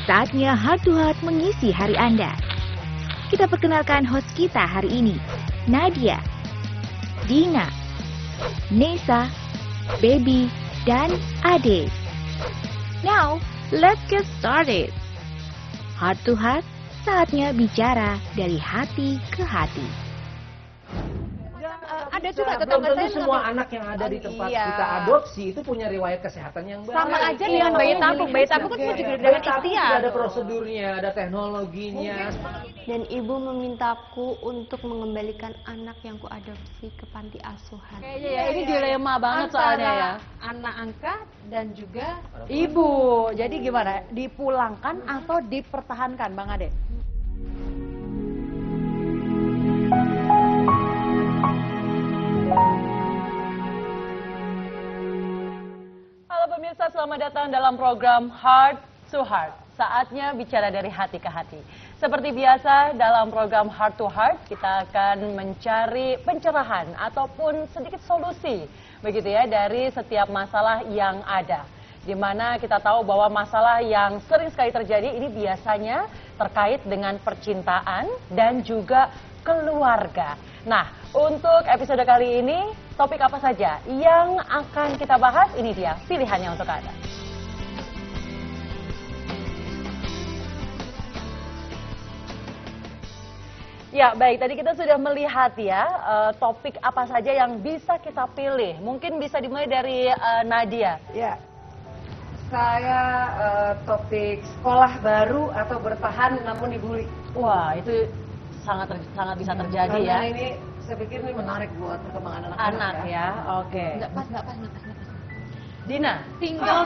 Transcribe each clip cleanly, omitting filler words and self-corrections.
Saatnya Heart to Heart mengisi hari Anda. Kita perkenalkan host kita hari ini, Nadia, Dina, Nesa, Baby, dan Ade. Now, let's get started. Heart to Heart, saatnya bicara dari hati ke hati. Ada juga belum tetangga tentu saya semua anak yang ada di tempat kita adopsi itu punya riwayat kesehatan yang baik. sama aja dengan bayi tabung. Bayi tabung kan juga dengan Bayi tabung ikhtiar. juga ada prosedurnya, ada teknologinya. Dan ibu memintaku untuk mengembalikan anak yang kuadopsi ke panti asuhan. Kayaknya ya ini dilema banget soalnya ya. Anak angkat dan juga ibu. Jadi gimana? Dipulangkan atau dipertahankan, Bang Ade? Halo pemirsa, selamat datang dalam program Heart to Heart. Saatnya bicara dari hati ke hati. Seperti biasa dalam program Heart to Heart, kita akan mencari pencerahan ataupun sedikit solusi begitu ya dari setiap masalah yang ada. Di mana kita tahu bahwa masalah yang sering sekali terjadi ini biasanya terkait dengan percintaan dan juga keluarga. Nah, untuk episode kali ini, topik apa saja yang akan kita bahas? Ini dia pilihannya untuk Anda. Ya, baik. Tadi kita sudah melihat ya topik apa saja yang bisa kita pilih. Mungkin bisa dimulai dari Nadia. Ya, saya topik sekolah baru atau bertahan namun dibully. Wah, itu sangat bisa terjadi ya. Karena ini saya pikir ini menarik buat perkembangan Anak ya, oke. Nggak pas. Dina. Tinggal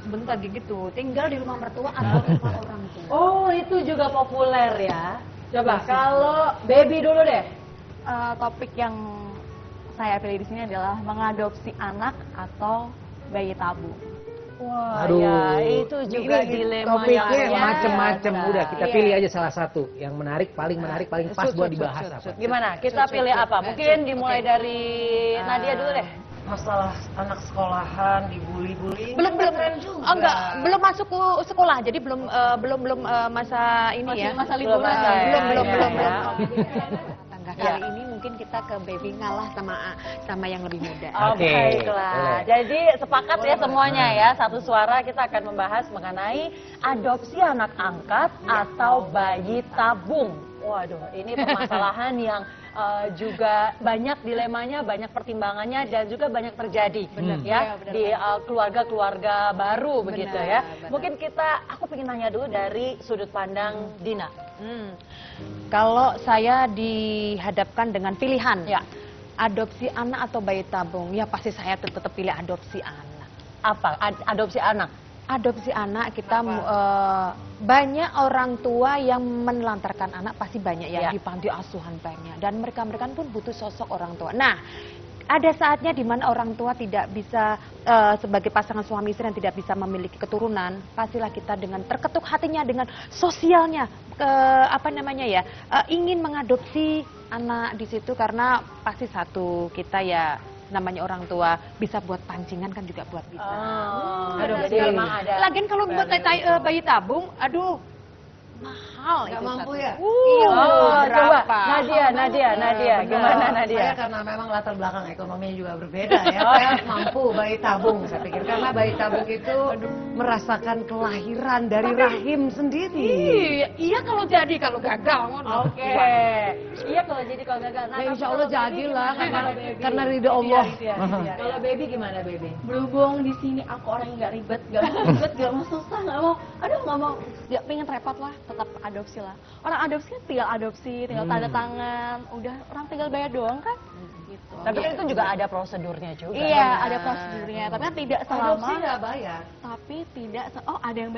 sebentar gitu. Tinggal di rumah mertua atau rumah orang tua. Oh, itu juga populer ya. Coba kalau Baby dulu deh. Topik yang saya pilih di sini adalah mengadopsi anak atau bayi tabung. Wah, Aduh, ya itu juga dilema topiknya yang macem-macem. ada. Udah kita Iya. pilih aja salah satu yang menarik, paling pas buat dibahas apa. Gimana? Kita pilih apa? Mungkin dimulai dari Nadia dulu deh. Masalah anak sekolahan dibully-bully. Belum keren juga. Oh enggak, belum masuk ke sekolah. Jadi belum masa ini ya. Masa liburan. Belum. Tangga kali ini mungkin kita ke baby ngalah sama yang lebih muda. Oh, Oke, baiklah. boleh. Jadi sepakat ya semuanya ya, satu suara kita akan membahas mengenai adopsi anak angkat atau bayi tabung. Waduh, ini permasalahan yang juga banyak dilemanya, banyak pertimbangannya dan juga banyak terjadi ya di keluarga-keluarga baru begitu ya. Mungkin aku pengen nanya dulu dari sudut pandang Dina. Kalau saya dihadapkan dengan pilihan, Ya. adopsi anak atau bayi tabung, ya pasti saya tetap pilih adopsi anak. Apa? Adopsi anak. Adopsi anak kita banyak orang tua yang menelantarkan anak, pasti banyak ya, Ya. di panti asuhan banyak, dan mereka pun butuh sosok orang tua. Nah, ada saatnya di mana orang tua tidak bisa sebagai pasangan suami istri yang tidak bisa memiliki keturunan, pastilah kita dengan terketuk hatinya dengan sosialnya ingin mengadopsi anak di situ, karena pasti satu kita ya namanya orang tua bisa buat pancingan kan juga buat bisa. Aduh, jadi memang ada. Lagian kalau buat bayi tabung, aduh mahal Nggak itu mampu satu. ya? Oh, coba berapa? Nadia, gimana Saya Nadia? karena memang latar belakang ekonominya juga berbeda ya. Saya mampu bayi tabung, saya pikir. Karena bayi tabung itu merasakan kelahiran dari rahim sendiri. Iya kalau gagal. Oke. Iya kalau gagal. Nah, Ya, insya kalau Allah Baby jadilah gimana, Baby? karena ridho Allah. Iya. Kalau Baby gimana Baby? Berhubung di sini aku orang yang nggak ribet, gak mau susah, nggak mau, ya pengen repot lah, tetap adopsi lah. Orang adopsi tinggal tanda tangan, udah orang tinggal bayar doang kan, gitu. Tapi kan itu juga ada prosedurnya juga. Iya, ada prosedurnya, tapi kan tidak Adopsi selama, nggak bayar. tapi tidak, ada yang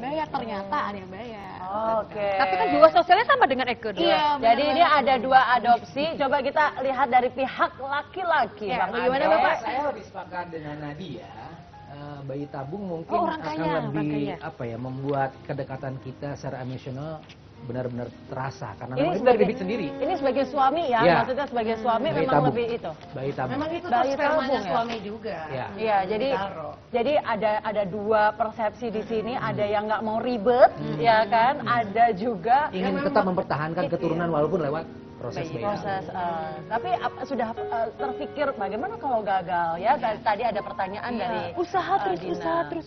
bayar, ternyata ada yang bayar. Oke. Tapi kan jiwa sosialnya sama dengan Eko dong. Iya, Jadi ini ada dua adopsi. Coba kita lihat dari pihak laki-laki, Ya, Bang bagaimana, Ade. Bapak? Saya lebih sepakat dengan Nadia. Bayi tabung mungkin Oh, orang akan kaya, lebih orang kaya. membuat kedekatan kita secara emosional benar-benar terasa karena Ini memang itu dari sebagai- bibit sendiri. Ini sebagai suami ya, Iya. maksudnya sebagai suami Bayi memang tabung. lebih itu. Bayi tabung. Memang itu Bayi tuh spermanya tabung ya? suami juga. Iya. Iya, jadi ada dua persepsi di sini, ada yang nggak mau ribet, ya kan, ada juga Ingin yang tetap memang- mempertahankan keturunan walaupun lewat proses bayi tabung. proses. Tapi sudah terpikir bagaimana kalau gagal ya? Tadi ada pertanyaan dari Usaha terus, Dina.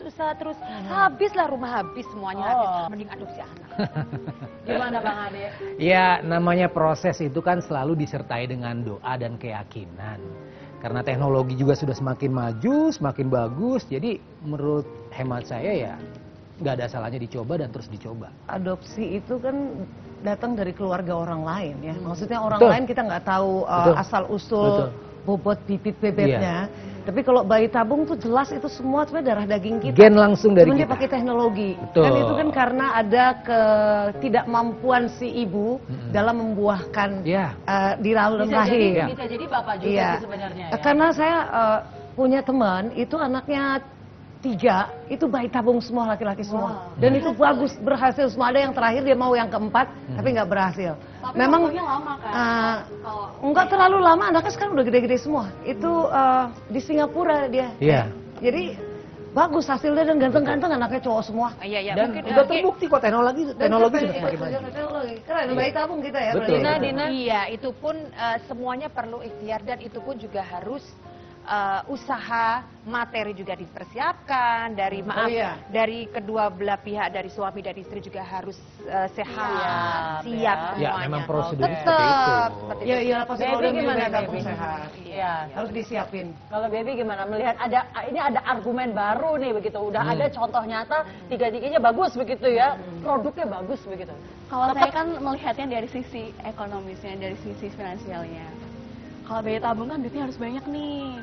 usaha terus. Habislah rumah habis semuanya habis. Oh. Mending adopsi anak. Gimana Bang Ade? Ya, namanya proses itu kan selalu disertai dengan doa dan keyakinan. Karena teknologi juga sudah semakin maju, semakin bagus. Jadi menurut hemat saya ya nggak ada salahnya dicoba dan terus dicoba. Adopsi itu kan datang dari keluarga orang lain ya. Maksudnya orang Betul. lain kita nggak tahu Betul. asal usul Betul. bobot bibit bebeknya. Tapi kalau bayi tabung tuh jelas itu semua sebenarnya darah daging kita. Gen langsung dari Cuman dia kita. pakai teknologi. Betul. Dan itu kan karena ada ketidakmampuan si ibu dalam membuahkan Ya. di dalam rahim. Bisa jadi bapak juga Iya. sih sebenarnya ya. Karena saya punya teman itu anaknya 3 itu bayi tabung semua laki-laki semua. Dan itu bagus berhasil semua. Ada yang terakhir dia mau yang keempat tapi nggak berhasil. Tapi Memang waktunya lama kan? Kalau nggak terlalu lama, anaknya sekarang udah gede-gede semua. Itu di Singapura dia. Iya. Jadi bagus hasilnya dan ganteng-ganteng anaknya cowok semua. Iya, iya. Dan Mungkin udah terbukti kok teknologi sudah semakin maju. Teknologi. Keren bayi tabung kita ya. Betul. berarti. Dina. Iya, itu pun semuanya perlu ikhtiar dan itu pun juga harus usaha materi juga dipersiapkan dari iya. dari kedua belah pihak, dari suami dan istri juga harus sehat, siap ya. semuanya. Ya, memang prosedurnya seperti Tetap itu. seperti Iya, itu. iya pasti Baby kalau udah gimana, bayi tabung Baby? sehat. Iya. Harus disiapin. Kalau Baby gimana melihat ini ada argumen baru nih begitu, udah ada contoh nyata tiga-tiganya bagus begitu ya, produknya bagus begitu. Kalau saya kan melihatnya dari sisi ekonomisnya, dari sisi finansialnya. Kalau bayi tabung kan duitnya harus banyak nih.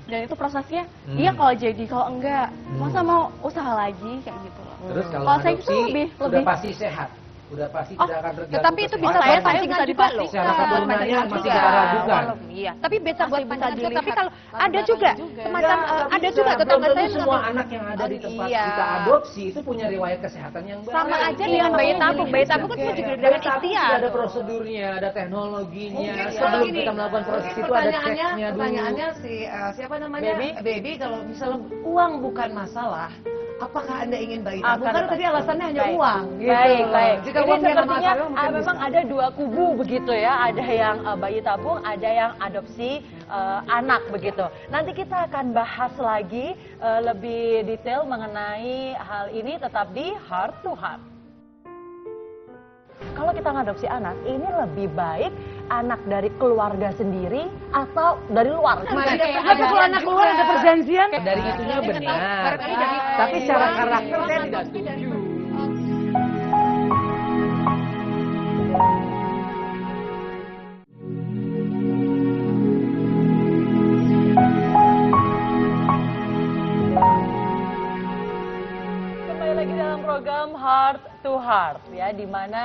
Dan itu prosesnya, iya kalau jadi, kalau enggak, masa mau usaha lagi kayak gitu loh. Terus kalau saya itu adopsi lebih udah pasti sehat. Udah pasti tidak akan terganggu. Tetapi itu bisa kesehatan. saya buat pancingan bisa juga loh. dipastikan. Secara keturunannya masih kita ragukan. Iya, tapi bisa Masih buat bisa pancingan juga. Tapi dilihat kalau ada latar juga belakangnya juga. semacam Nggak ada bisa. juga tetangga Belum saya tentu semua nggak- anak yang ada di tempat Iya. kita adopsi itu punya riwayat kesehatan yang baik. sama aja Iya, dengan bayi iya, tabung. iya, Bayi iya. tabung kan juga Bayi dengan tabung ikhtiar. sudah ada prosedurnya, ada teknologinya. Mungkin Sebelum gini, kita melakukan proses mungkin itu ada pertanyaannya- ceknya dulu. Pertanyaannya si siapa namanya? Baby kalau misalnya uang bukan masalah, apakah Anda ingin bayi tabung? Akan Karena tadi alasannya hanya baik. uang. gitu. Baik, baik. Jika Ini uangnya nggak sepertinya masalah, mungkin memang bisa. ada dua kubu begitu ya. Ada yang bayi tabung, ada yang adopsi anak begitu. Nanti kita akan bahas lagi lebih detail mengenai hal ini tetap di Heart to Heart. Kalau kita ngadopsi anak, ini lebih baik anak dari keluarga sendiri atau dari luar? Tapi kalau anak keluar ada perjanjian. Dari itunya benar. Tapi secara karakter saya tidak setuju. Kembali lagi dalam program Heart to Heart ya, di mana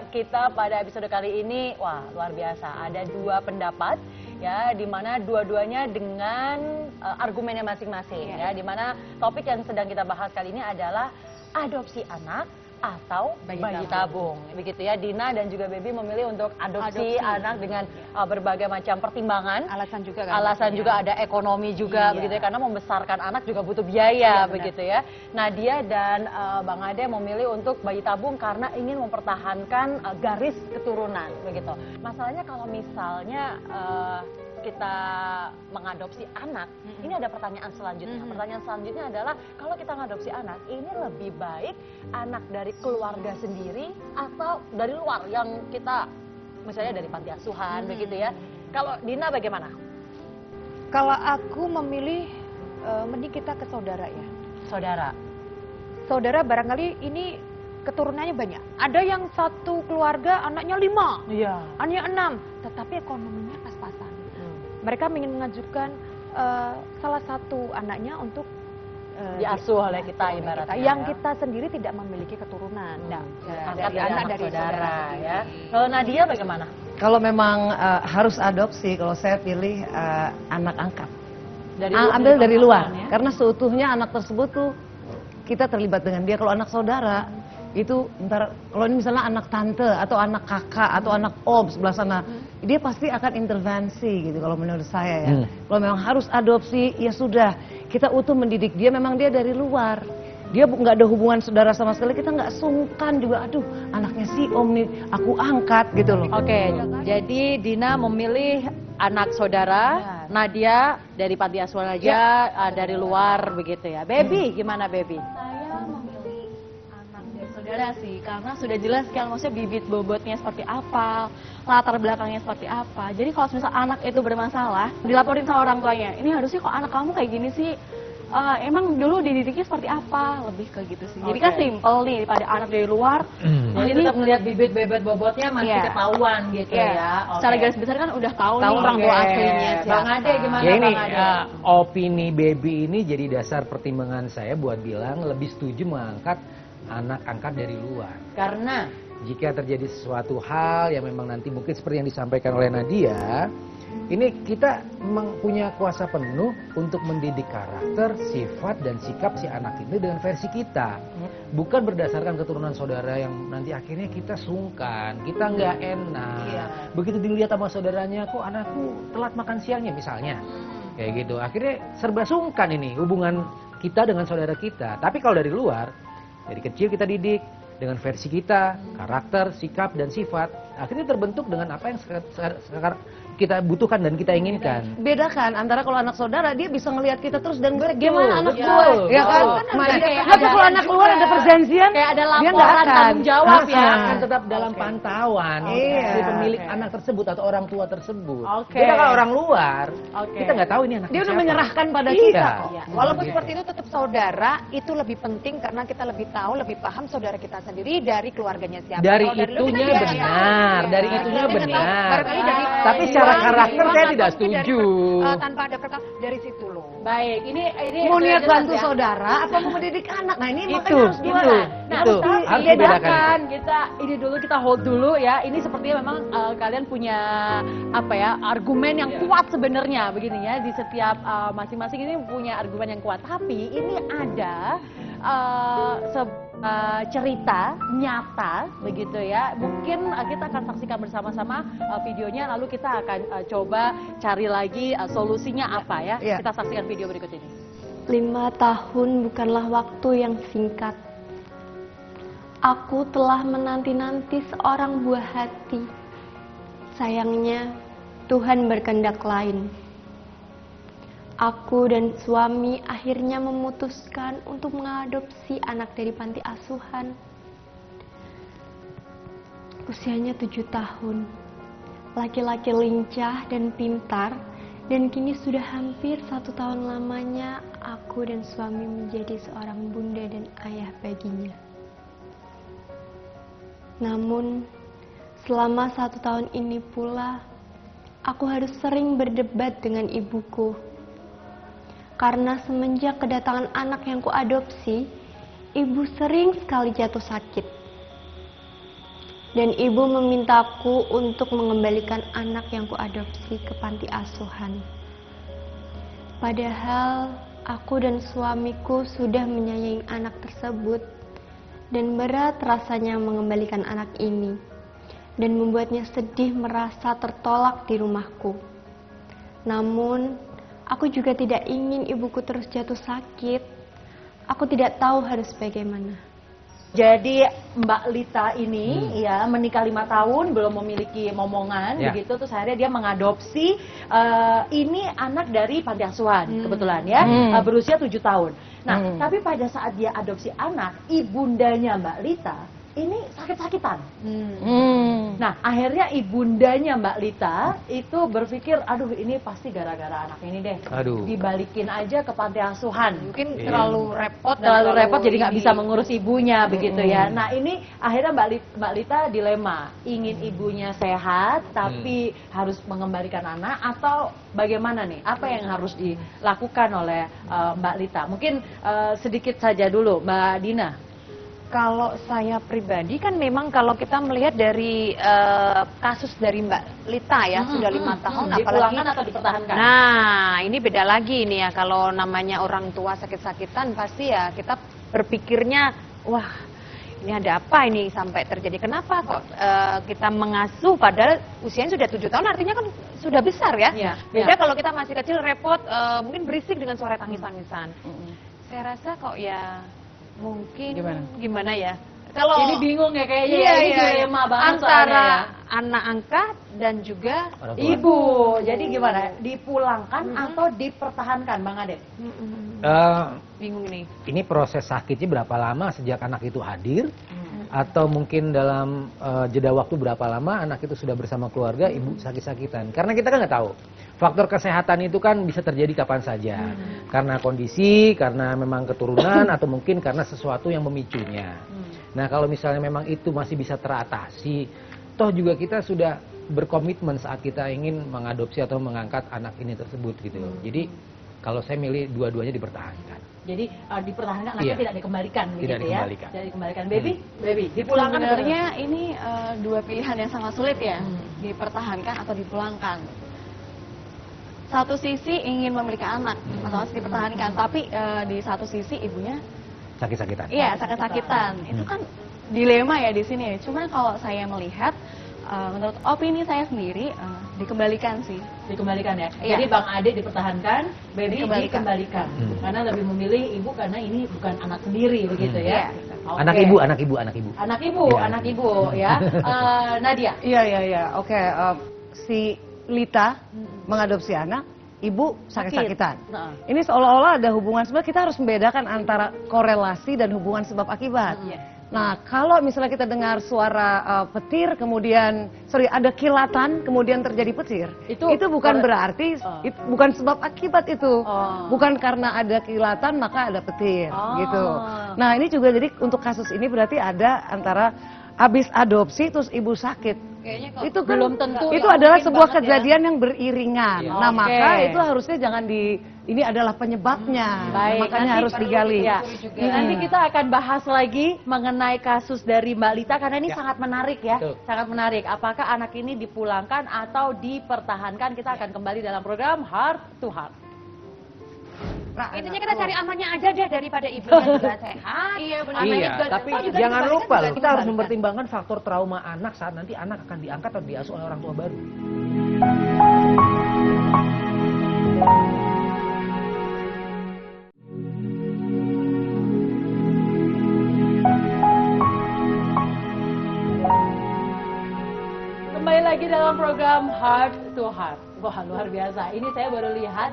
kita pada episode kali ini wah luar biasa, ada dua pendapat ya, di mana dua-duanya dengan argumennya masing-masing ya, di mana topik yang sedang kita bahas kali ini adalah adopsi anak atau bayi tabung. Begitu ya, Dina dan juga Baby memilih untuk adopsi anak dengan berbagai macam pertimbangan. Alasan juga kan. Alasan juga ada ekonomi juga begitu ya, karena membesarkan anak juga butuh biaya begitu ya. Nadia dan Bang Ade memilih untuk bayi tabung karena ingin mempertahankan garis keturunan begitu. Masalahnya kalau misalnya kita mengadopsi anak, ini ada pertanyaan selanjutnya. Pertanyaan selanjutnya adalah kalau kita mengadopsi anak, ini lebih baik anak dari keluarga sendiri atau dari luar yang kita misalnya dari panti asuhan begitu ya. Kalau Dina bagaimana? Kalau aku memilih mending kita ke saudara ya. Saudara. Saudara barangkali ini keturunannya banyak. Ada yang satu keluarga anaknya 5, Iya. anaknya 6, tetapi ekonominya pas-pasan. Mereka ingin mengajukan salah satu anaknya untuk Diasuh oleh kita ibaratnya. yang kita sendiri tidak memiliki keturunan. Angkat dari dari anak anak dari saudara sendiri. ya. Kalau Nadia bagaimana? Kalau memang harus adopsi, kalau saya pilih anak angkat. Dari Ambil dari luar, pasangan ya? karena seutuhnya anak tersebut tuh kita terlibat dengan dia. Kalau anak saudara, itu ntar kalau ini misalnya anak tante atau anak kakak atau anak om sebelah sana, dia pasti akan intervensi gitu kalau menurut saya ya. Kalau memang harus adopsi, ya sudah, kita utuh mendidik dia, memang dia dari luar. Dia nggak ada hubungan saudara sama sekali, kita nggak sungkan juga, aduh anaknya si om nih, aku angkat gitu loh. Oke, jadi Dina memilih anak saudara, Nadia dari panti asuhan aja, dari luar begitu ya. Baby, gimana Baby? Saya memilih anak dari saudara sih, karena sudah jelas kan maksudnya bibit bobotnya seperti apa, latar belakangnya seperti apa. Jadi kalau misal anak itu bermasalah, dilaporin sama orang tuanya, ini harusnya kok anak kamu kayak gini sih, emang dulu dididiknya seperti apa, lebih ke gitu sih. Jadi kan simple nih, daripada anak dari luar. Jadi tetap melihat bibit-bibit bobotnya masih Iya. ketahuan gitu ya. Secara garis besar kan udah tahu nih orang tua aslinya. siapa. Bang Ade gimana Ya ini Bang Ade? opini Baby ini jadi dasar pertimbangan saya buat bilang lebih setuju mengangkat anak angkat dari luar. Karena Jika terjadi sesuatu hal yang memang nanti mungkin seperti yang disampaikan oleh Nadia, ini kita memang punya kuasa penuh untuk mendidik karakter, sifat, dan sikap si anak ini dengan versi kita. Bukan berdasarkan keturunan saudara yang nanti akhirnya kita sungkan, kita nggak enak. Begitu dilihat sama saudaranya, kok anakku telat makan siangnya misalnya. Kayak gitu, akhirnya serba sungkan ini hubungan kita dengan saudara kita. Tapi kalau dari luar, dari kecil kita didik dengan versi kita, karakter, sikap, dan sifat, akhirnya terbentuk dengan apa yang sekarang kita butuhkan dan kita inginkan. Bedakan antara kalau anak saudara dia bisa ngelihat kita terus dan gue Betul, gimana anak betul, gue, ya kan? betul. Nah, Kayak tapi ada- kalau anak keluar ada perjanjian, Kayak ada dia nggak laporan akan. tanggung jawab ya. Akan tetap dalam pantauan Iya. si pemilik anak tersebut atau orang tua tersebut. Oke. Beda kalau orang luar, Oke. kita nggak tahu ini anak Dia udah siapa. menyerahkan pada Iya. kita kok. Walaupun Gitu. seperti itu tetap saudara itu lebih penting karena kita lebih tahu, lebih paham saudara kita sendiri dari keluarganya siapa. Dari Kalau lu, itunya kita biasa benar, tahu. dari Iya. itunya Kita tahu, benar. barangkali dari Tapi secara luar, karakter dari saya luar, tidak atau mungkin setuju. tanpa ada perkara dari situ loh. Baik, ini Mau sudah niat jelas bantu ya. saudara apa mau mendidik anak? Nah ini Itu, makanya harus itu. dua. Nah, Itu, tapi harus dibedakan. bedakan kita ini dulu, kita hold dulu ya. Ini sepertinya memang kalian punya apa ya, argumen yang kuat sebenarnya begini ya, di setiap masing-masing ini punya argumen yang kuat. Tapi ini ada cerita nyata begitu ya. Mungkin kita akan saksikan bersama-sama videonya, lalu kita akan coba cari lagi solusinya apa ya. Iya. Kita saksikan video berikut ini. 5 tahun bukanlah waktu yang singkat. Aku telah menanti-nanti seorang buah hati. Sayangnya, Tuhan berkehendak lain. Aku dan suami akhirnya memutuskan untuk mengadopsi anak dari panti asuhan. Usianya 7 tahun. Laki-laki lincah dan pintar, dan kini sudah hampir 1 tahun lamanya aku dan suami menjadi seorang bunda dan ayah baginya. Namun, selama 1 tahun ini pula, aku harus sering berdebat dengan ibuku. Karena semenjak kedatangan anak yang kuadopsi, ibu sering sekali jatuh sakit. Dan ibu memintaku untuk mengembalikan anak yang kuadopsi ke panti asuhan. Padahal aku dan suamiku sudah menyayangi anak tersebut, dan berat rasanya mengembalikan anak ini, dan membuatnya sedih merasa tertolak di rumahku. Namun, aku juga tidak ingin ibuku terus jatuh sakit. Aku tidak tahu harus bagaimana. Jadi Mbak Lita ini ya menikah 5 tahun, belum memiliki momongan Ya. begitu, terus akhirnya dia mengadopsi ini anak dari panti asuhan kebetulan ya, berusia 7 tahun. Nah, tapi pada saat dia adopsi anak, ibundanya Mbak Lita ini sakit-sakitan. Nah, akhirnya ibundanya Mbak Lita itu berpikir, aduh ini pasti gara-gara anak ini deh. Aduh. Dibalikin aja ke panti asuhan. Mungkin Iya. terlalu repot dan Terlalu repot jadi nggak ini. bisa mengurus ibunya begitu ya. Nah ini akhirnya Mbak Lita dilema, ingin ibunya sehat tapi harus mengembalikan anak, atau bagaimana nih? Apa yang harus dilakukan oleh Mbak Lita? Mungkin sedikit saja dulu Mbak Dina. Kalau saya pribadi kan memang kalau kita melihat dari kasus dari Mbak Lita ya sudah 5 tahun apalagi. Dipulangkan atau dipertahankan? Nah ini beda lagi nih ya, kalau namanya orang tua sakit-sakitan pasti ya kita berpikirnya wah ini ada apa ini sampai terjadi? Kenapa kok kita mengasuh padahal usianya sudah 7 tahun, artinya kan sudah besar ya. Iya, Beda iya. kalau kita masih kecil repot, mungkin berisik dengan suara tangis-tangisan. Saya rasa kok ya mungkin gimana ya? Kalau Ini bingung ya kayaknya iya, ya, ini iya, dilema banget antara soalnya ya. anak angkat dan juga Orang tua. Ibu, jadi gimana? Dipulangkan atau dipertahankan, Bang Ade? Eh, bingung nih. ini proses sakitnya berapa lama sejak anak itu hadir? Atau mungkin dalam jeda waktu berapa lama anak itu sudah bersama keluarga, ibu sakit-sakitan? Karena kita kan nggak tahu. Faktor kesehatan itu kan bisa terjadi kapan saja. Karena kondisi, karena memang keturunan, atau mungkin karena sesuatu yang memicunya. Nah kalau misalnya memang itu masih bisa teratasi, toh juga kita sudah berkomitmen saat kita ingin mengadopsi atau mengangkat anak ini tersebut gitu. Jadi kalau saya milih dua-duanya dipertahankan. Jadi dipertahankan, anaknya Iya. tidak dikembalikan Tidak begitu dikembalikan. ya? Tidak dikembalikan. Baby, dipulangkan atau Sebenarnya ini dua pilihan yang sangat sulit ya, dipertahankan atau dipulangkan. Satu sisi ingin memiliki anak, atau harus dipertahankan, tapi di satu sisi ibunya, Sakit-sakitan. iya sakit-sakitan. Itu kan dilema ya di sini. Cuman kalau saya melihat, menurut opini saya sendiri, dikembalikan sih. dikembalikan ya? Iya. Jadi Bang Ade dipertahankan, Baby Dikembalikan. dikembalikan. Karena lebih memilih ibu karena ini bukan anak sendiri begitu ya? Iya. Oke. Anak ibu, anak ibu, anak ibu. Anak ibu, Iya. anak ibu ya. Nadia. Iya. Oke, si Lita mengadopsi anak, ibu sakit-sakitan. Nah. Ini seolah-olah ada hubungan, sebenarnya kita harus membedakan antara korelasi dan hubungan sebab akibat. Nah, kalau misalnya kita dengar suara petir, kemudian ada kilatan, kemudian terjadi petir, Itu bukan berarti bukan sebab akibat itu. Oh. Bukan karena ada kilatan maka ada petir, Oh. gitu. Nah, ini juga jadi untuk kasus ini berarti ada antara habis adopsi terus ibu sakit. Kayaknya kok Itu kan belum tentu itu ya, adalah mungkin sebuah banget ya. kejadian yang beriringan. Iya. Nah, Oke. maka itu harusnya jangan ini adalah penyebabnya. Baik, Makanya nanti harus perlu digali. ya. Nanti kita akan bahas lagi mengenai kasus dari Mbak Lita karena ini Ya. sangat menarik ya. Betul. Sangat menarik. Apakah anak ini dipulangkan atau dipertahankan? Kita akan kembali dalam program Heart to Heart. Intinya kita cari amannya aja deh daripada ibunya juga sehat. Iya benar. Iya, tapi jangan lupa loh, kita harus mempertimbangkan faktor trauma anak saat nanti anak akan diangkat atau diasuh oleh orang tua baru. Kembali lagi dalam program Heart to Heart. Wah, luar biasa. Ini saya baru lihat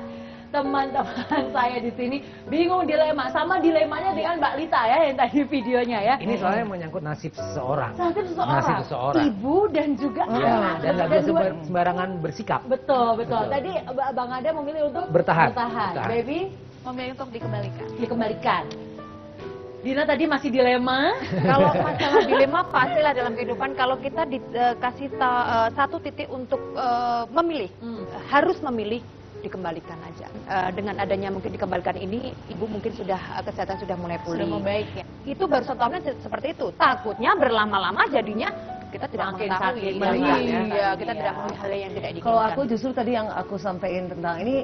teman-teman saya di sini bingung dilema, sama dilemanya dengan Mbak Lita ya yang tadi videonya ya. Ini soalnya menyangkut nasib seseorang. Nasib seseorang, Nasib seseorang. ibu dan juga Ya, anak. dan nggak bisa sembarangan bersikap. Betul. Betul. Tadi Bang Ada memilih untuk Bertahan. Bertahan. Bertahan. Baby Memilih untuk dikembalikan. dikembalikan. Dina tadi masih dilema. Kalau masalah dilema pastilah dalam kehidupan kalau kita dikasih satu titik untuk memilih, harus memilih dikembalikan aja. Dengan adanya mungkin dikembalikan ini, ibu mungkin sudah kesehatan sudah mulai pulih. Sudah membaik ya. Itu baru contohnya seperti itu. Takutnya berlama-lama jadinya kita tidak Makin mengetahui. sakit, Iya, iya, iya, kita iya. tidak mengetahui hal yang tidak diinginkan. Kalau aku justru tadi yang aku sampaikan tentang ini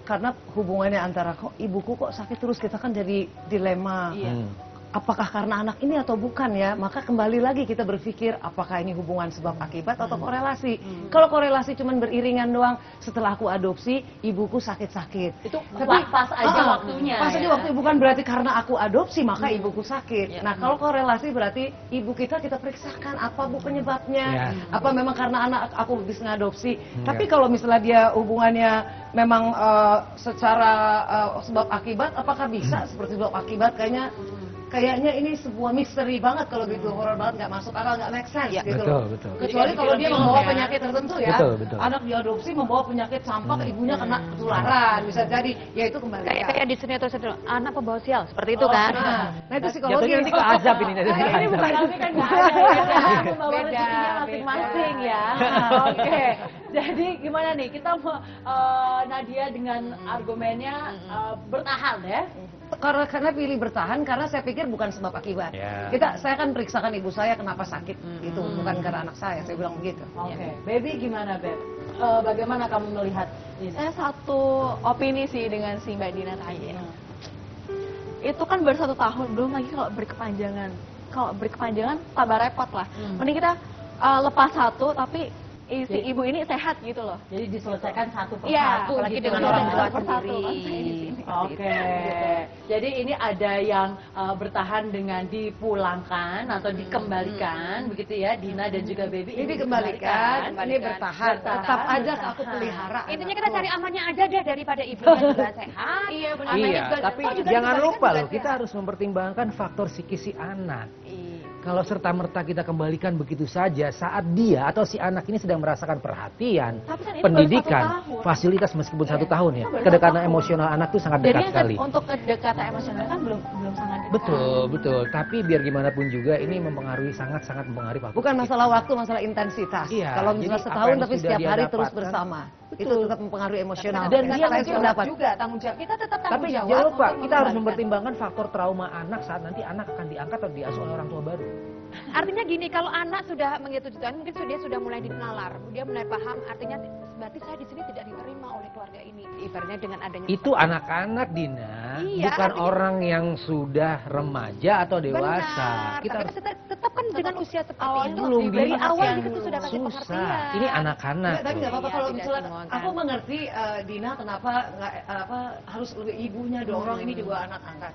karena hubungannya antara kok ibuku kok sakit terus, kita kan jadi dilema. Apakah karena anak ini atau bukan ya? Maka kembali lagi kita berpikir apakah ini hubungan sebab akibat atau korelasi. Kalau korelasi cuman beriringan doang, setelah aku adopsi ibuku sakit-sakit. Itu pas aja waktunya. Pas aja ya. waktu bukan berarti karena aku adopsi maka ibuku sakit. Nah, kalau korelasi berarti ibu kita periksakan apa bu penyebabnya. Ya. Apa memang karena anak aku habis ngadopsi. Tapi kalau misalnya dia hubungannya memang secara sebab akibat, apakah bisa seperti sebab akibat? Kayaknya ini sebuah misteri banget kalau gitu, horor banget, nggak masuk akal, nggak make sense gitu loh. Betul. Kecuali kalau dia membawa penyakit tertentu ya, Betul. anak diadopsi membawa penyakit campak, ibunya kena ketularan, bisa jadi, ya itu kembali. kayak di sinetron anak pembawa sial seperti itu kan. Nah itu psikologi. Jatuhnya nanti ke azab ini. Ini bukan tapi kan nggak ada ya. Membawa Beda, rezekinya masing-masing ya. Oke. Jadi gimana nih kita Nadia dengan argumennya bertahan ya. Karena pilih bertahan karena saya pikir bukan sebab akibat. Ya. Saya akan periksakan ibu saya kenapa sakit itu, bukan karena anak saya bilang begitu. Oke. Baby gimana Beb? Bagaimana kamu melihat ini? Saya satu opini sih dengan si Mbak Dina tadi. Itu kan baru 1 tahun, belum lagi kalau berkepanjangan. kalau berkepanjangan tambah repot lah. Mending kita lepas satu tapi si ibu ini sehat gitu loh. Jadi diselesaikan satu persatu. Iya, apalagi gitu dengan ya. orang tua Satu persatu, sendiri. bangsa ini sini. Oke, jadi ini ada yang bertahan dengan dipulangkan atau dikembalikan, begitu ya, Dina dan juga Baby. Ini dikembalikan, ini bertahan. Tetap aja aku pelihara. Intinya kita cari amannya aja deh daripada ibunya juga sehat. Iya, benar. anaknya Iya, juga- tapi oh, juga jangan dikembalikan lupa juga loh, kita sehat. harus mempertimbangkan faktor psikis si anak. Iya. Kalau serta-merta kita kembalikan begitu saja saat dia atau si anak ini sedang merasakan perhatian, Tapi kan itu pendidikan, baru 1 tahun. fasilitas meskipun 1 tahun ya, Itu baru kedekatan 1 tahun. emosional anak tuh sangat Jadi dekat yang sekali. untuk kedekatan emosional kan belum sangat dekat. Betul, betul. Tapi biar gimana pun juga ini mempengaruhi sangat mempengaruhi faktor Bukan psikis. masalah waktu, masalah intensitas. Iya, Kalau jadi misalnya apa setahun yang tapi sudah setiap dia hari terus dapatkan, bersama, itu betul. tetap mempengaruhi emosional. Dan Saya dia mungkin sependapat. juga tanggung jawab kita tetap tanggung Tapi jawab. jangan lupa, untuk kita harus mengembalikan. mempertimbangkan faktor trauma anak saat nanti anak akan diangkat atau diasuh oleh orang tua baru. Artinya gini, kalau anak sudah menghitung 7 tahun, mungkin dia sudah mulai dinalar, dia mulai paham, artinya berarti saya di sini tidak diterima oleh keluarga ini. Ibaratnya dengan adanya Itu seperti anak-anak, Dina, Iya, bukan artinya- orang yang sudah remaja atau dewasa. Benar, Kita tapi harus tetap kan dengan usia seperti awalnya itu, belum dari bisa. awal kita sudah kasih susah. pengertian. Ini anak-anak. Tapi nggak apa-apa Iya, kalau tidak misalnya semua kan. aku mengerti Dina kenapa nggak harus lebih ibunya dorong ini juga anak angkat.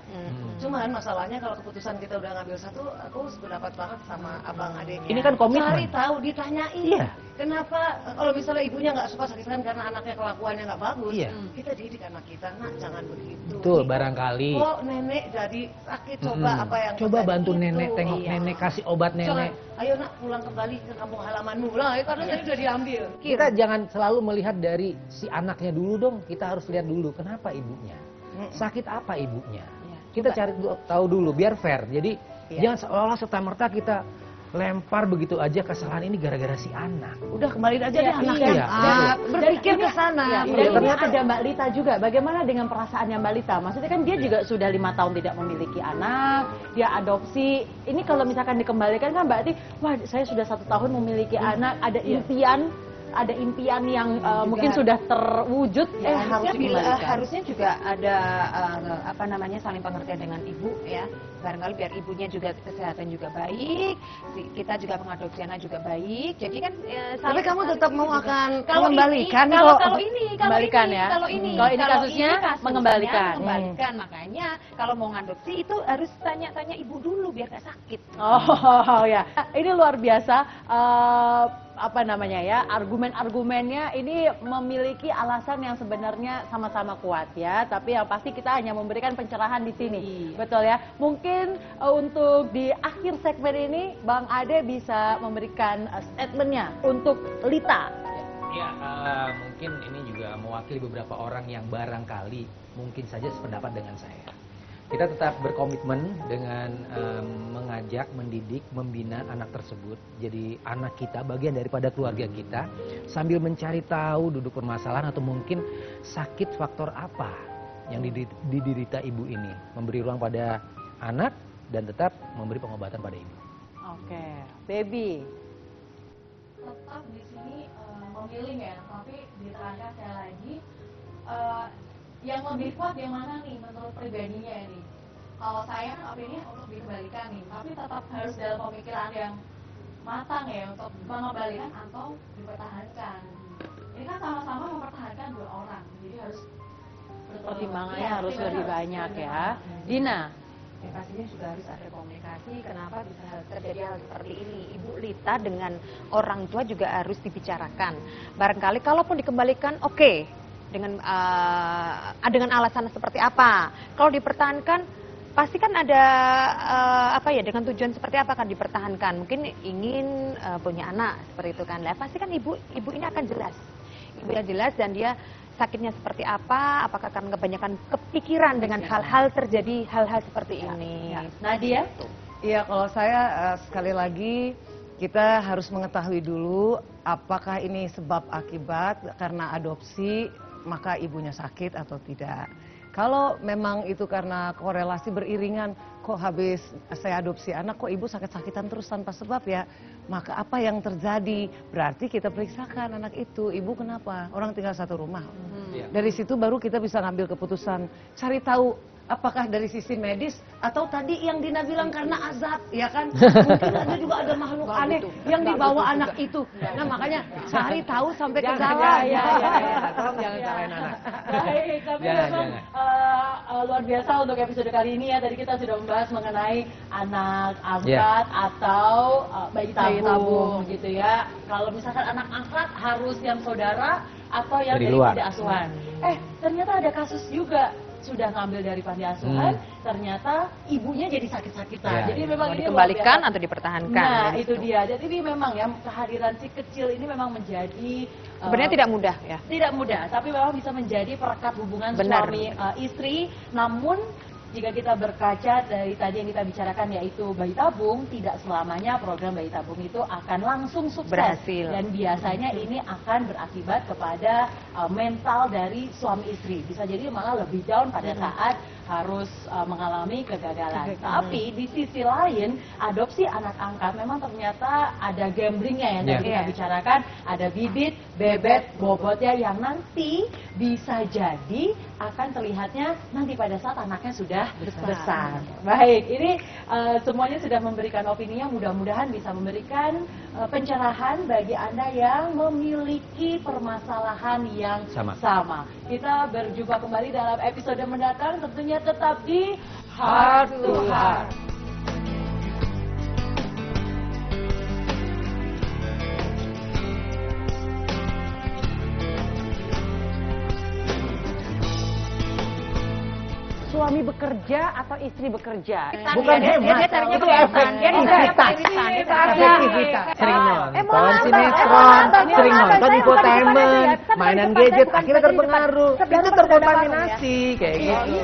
Cuman masalahnya kalau keputusan kita udah ngambil satu, aku sependapat banget sama abang adiknya. Ini kan komitmen. Cari tahu, ditanyain. Iya. Kenapa kalau misalnya ibunya nggak suka sakitan karena anaknya kelakuannya nggak bagus, Iya. kita didik anak kita, nak jangan begitu. Betul, barangkali. Kok nenek jadi sakit, coba apa yang Coba terjadi bantu itu. nenek, tengok Iya. nenek, kasih obat Jangan, nenek. ayo nak pulang kembali ke kampung halamanmu lah, karena tadi udah diambil. Kita jangan selalu melihat dari si anaknya dulu dong. Kita harus lihat dulu kenapa ibunya. Sakit apa ibunya. Kita cari tahu dulu biar fair. Jadi jangan seolah-olah serta-merta kita lempar begitu aja kesalahan ini gara-gara si anak. Udah kembaliin aja deh anaknya. iya, Berpikir ke sana. Ya, Iya, dan ini ternyata- ada Mbak Lita juga. Bagaimana dengan perasaannya Mbak Lita? Maksudnya kan dia juga sudah 5 tahun tidak memiliki anak, dia adopsi. Ini kalau misalkan dikembalikan kan berarti, wah saya sudah 1 tahun memiliki anak, ada impian yang mungkin sudah terwujud. Harus dikembalikan. harusnya juga ada apa namanya saling pengertian dengan ibu ya, barangkali biar ibunya juga kesehatan juga baik, kita juga mengadopsi anak juga baik, jadi kan Tapi kamu tetap mau akan kalau mengembalikan ini, kalau kok. ini Kembalikan ya. kalau ini Kalau ini kasusnya mengembalikan. makanya kalau mau ngadopsi itu harus tanya-tanya ibu dulu biar gak sakit. Oh ya, ini luar biasa. Apa namanya ya, argumen-argumennya ini memiliki alasan yang sebenarnya sama-sama kuat ya, tapi yang pasti kita hanya memberikan pencerahan di sini, betul ya. Mungkin untuk di akhir segmen ini Bang Ade bisa memberikan statementnya untuk Lita. Ya, mungkin ini juga mewakili beberapa orang yang barangkali mungkin saja sependapat dengan saya. Kita tetap berkomitmen dengan mengajak, mendidik, membina anak tersebut. Jadi anak kita bagian daripada keluarga kita, sambil mencari tahu duduk permasalahan atau mungkin sakit faktor apa yang diderita ibu ini. Memberi ruang pada anak dan tetap memberi pengobatan pada ibu. Oke, Baby. Tetap di sini memilih ya, tapi diterangkan sekali lagi yang lebih kuat yang mana nih menurut pribadinya ini. Kalau saya kan opini untuk dikembalikan nih, tapi tetap harus dalam pemikiran yang matang ya untuk mengembalikan atau dipertahankan. Ini kan sama-sama mempertahankan 2 orang, jadi harus Pertimbangannya Iya, harus lebih pertimbangan banyak harus ya. Dina. Ya, pastinya juga harus ada komunikasi. Kenapa bisa terjadi hal seperti ini? Ibu Lita dengan orang tua juga harus dibicarakan. Barangkali kalaupun dikembalikan, oke, dengan alasan seperti apa? Kalau dipertahankan, pasti kan ada apa ya, dengan tujuan seperti apa kan dipertahankan? Mungkin ingin punya anak seperti itu kan? Lah pasti kan ibu ini akan jelas. Ibu yang jelas dan dia sakitnya seperti apa, apakah karena kebanyakan kepikiran dengan hal-hal terjadi hal-hal seperti ini. Nadia? Iya, kalau saya sekali lagi kita harus mengetahui dulu apakah ini sebab akibat karena adopsi maka ibunya sakit atau tidak. Kalau memang itu karena korelasi beriringan, kok habis saya adopsi anak, kok ibu sakit-sakitan terus tanpa sebab ya, maka apa yang terjadi? Berarti kita periksakan anak itu, ibu kenapa? Orang tinggal satu rumah. Dari situ baru kita bisa ngambil keputusan, cari tahu apakah dari sisi medis atau tadi yang Dina bilang karena azab, ya kan? Mungkin ada juga ada makhluk aneh yang dibawa anak itu. Nah makanya cari tahu sampai ke dalam. Tolong jangan salahin anak. Baik, tapi Jangan, memang luar biasa untuk episode kali ini ya. Tadi kita sudah membahas mengenai anak angkat atau bayi tabung gitu ya. Kalau misalkan anak angkat harus yang saudara atau yang Dari dari luar. panti asuhan. Ternyata ada kasus juga sudah ngambil dari panti asuhan, ternyata ibunya jadi sakit-sakitan. Ya, Jadi ya. memang Mau ini luar dikembalikan biasa. atau dipertahankan? Nah, gitu. itu dia. Jadi memang ya kehadiran si kecil ini memang menjadi Sebenarnya tidak mudah ya. tidak mudah, tapi memang bisa menjadi perekat hubungan Benar. suami istri. Namun jika kita berkaca dari tadi yang kita bicarakan yaitu bayi tabung, tidak selamanya program bayi tabung itu akan langsung sukses. Berhasil. Dan biasanya ini akan berakibat kepada mental dari suami istri. Bisa jadi malah lebih down pada saat harus mengalami kegagalan. Tapi di sisi lain, adopsi anak angkat memang ternyata ada gamblingnya yang tadi kita bicarakan. Ada bibit, bebet, bobotnya yang nanti bisa jadi akan terlihatnya nanti pada saat anaknya sudah besar. Baik, ini semuanya sudah memberikan opininya. Mudah-mudahan bisa memberikan pencerahan bagi Anda yang memiliki permasalahan yang sama. Kita berjumpa kembali dalam episode mendatang, tentunya tetap di Heart to Heart. Suami bekerja atau istri bekerja? Bukan hemat. Dia carinya Itu kelihatan. Dia efektivitas. efektivitas. Sering nonton sinetron, sering nonton infotainment, mainan gadget, akhirnya terpengaruh. Itu terkontaminasi kayak gitu.